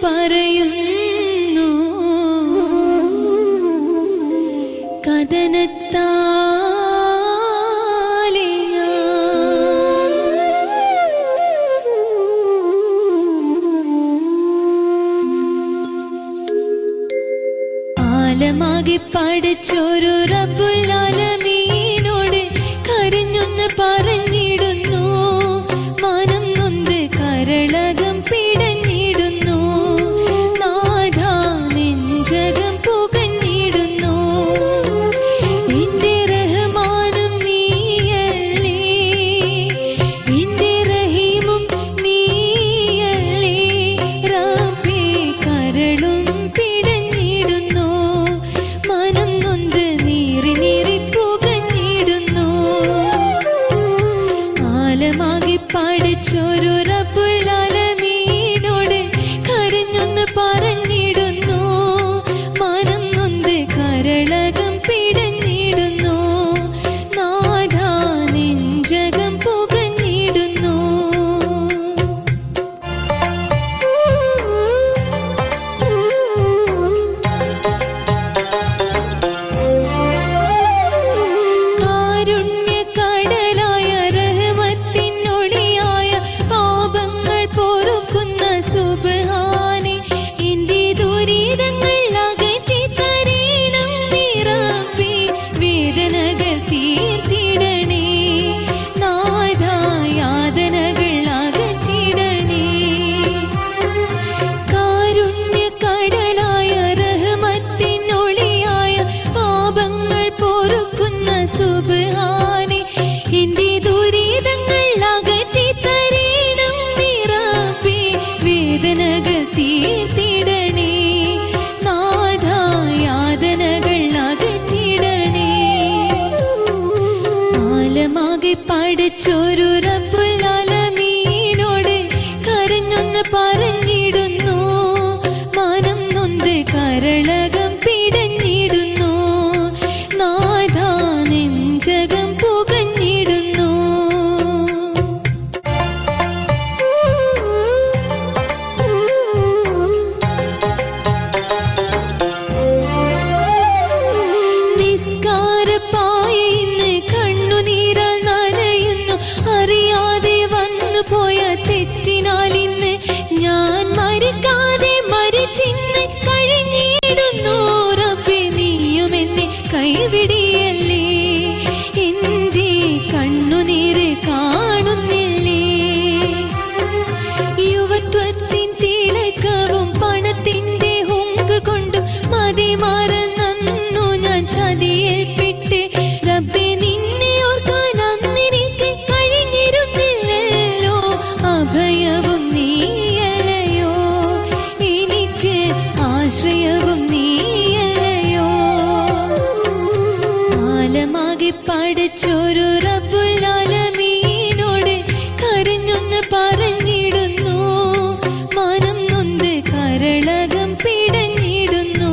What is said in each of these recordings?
പറയുന്നു കഥനത്താലെ ആലമാകെ പഠിച്ചൊരു റബ്ബുൽ ആലമീനോട് കരഞ്ഞൊന്ന് പറഞ്ഞിടുന്നു മനം നൊന്ത് കരളകം പിടഞ്ഞിടുന്നു നാഥാ നെഞ്ചകം പുകഞ്ഞിടുന്നു എന്റെ റഹ്മാനും നീയല്ലേ എന്റെ റഹീമും നീയല്ലേ റബ്ബേ കരളും പിടഞ്ഞിടുന്നു മനം നൊന്ത് നീറി നീറി പുകഞ്ഞിടുന്നു ആലമാകെ പഠിച്ചൊരു റബ്ബുൽ ആലമീനോട് കരഞ്ഞൊന്ന് പറഞ്ഞിടുന്നു മനം നൊന്ത് കരളകം പിടഞ്ഞിടുന്നു നാഥാ നെഞ്ചകം പുകഞ്ഞിടുന്നു കാരുണ്യക്കടലായ റഹ്മത്തിനൊളിയായ പാപങ്ങൾ പൊറുക്കുന്ന സുബ്ഹാനേ എന്റെ ദുരിതങ്ങൾ അകറ്റി തരണം നീ റബ്ബേ വേദനകൾ തീർത്തിടണേ നാഥാ യാതനകൾ അകറ്റിടണേ കാരുണ്യക്കടലായ റഹ്മത്തിനൊളിയായ പാപങ്ങൾ പൊറുക്കുന്ന സുബ്ഹാനേ എന്റെ ദുരിതങ്ങൾ അകറ്റി തരണം നീ റബ്ബേ വേദനകൾ തീർത്തിടണേ നാഥാ യാതനകൾ അകറ്റിടണേ ആലമാകെ പഠിച്ചൊരു റബ്ബുൽ ആലമീനോട് കരഞ്ഞൊന്ന് പറഞ്ഞിടുന്നു മനം നൊന്ത് കരളകം പിടഞ്ഞിടുന്നു നാഥാ നെഞ്ചകം പുകഞ്ഞിടുന്നു നിസ്കാരപ്പായ ഇന്ന് കണ്ണുനീരാൽ നനയുന്നു അറിയാതെ വന്നു പോയ തെറ്റിനാൽ ഇന്ന് ഞാൻ മരിക്കാതെ മരിച്ചിന്ന് കഴിഞ്ഞിടുന്നു റബ്ബേ നീയും എന്നെ കൈവിടിയല്ലേ എന്റെ കണ്ണുനീര് കാണുന്നില്ലേ യുവത്വത്തിൻ തിളക്കവും പണത്തിന്റെ ഹുങ്ക് കൊണ്ടും മതിമറന്നു ഞാൻ ചതിയിൽപ്പെട്ട് റബ്ബേ നിന്നെ ഓർക്കാൻ അന്നെനിക്ക് കഴിഞ്ഞിരുന്നില്ലല്ലോ അഭയവും നീയല്ലയോ എനിക്ക് ആശ്രയവും നീയല്ലയോ ആലമാകെ പഠിച്ചൊരു റബ്ബുൽ ആലമീനോട് കരഞ്ഞൊന്ന് പറഞ്ഞിടുന്നു മനം നൊന്ത് കരളകം പിടഞ്ഞിടുന്നു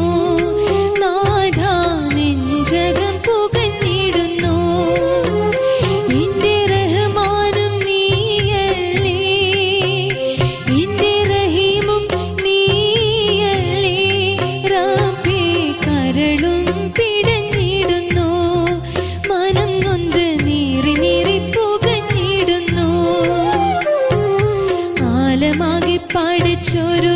നാഥാ നെഞ്ചകം പുകഞ്ഞിടുന്നു എന്റെ റഹ്മാനും നീയല്ലേ എന്റെ റഹീമും നീയല്ലേ റബ്ബേ കരളും പിടഞ്ഞിടുന്നു മനം നൊന്ത് നീറി നീറി പുകഞ്ഞിടുന്നു ആലമാകെ പഠിച്ചൊരു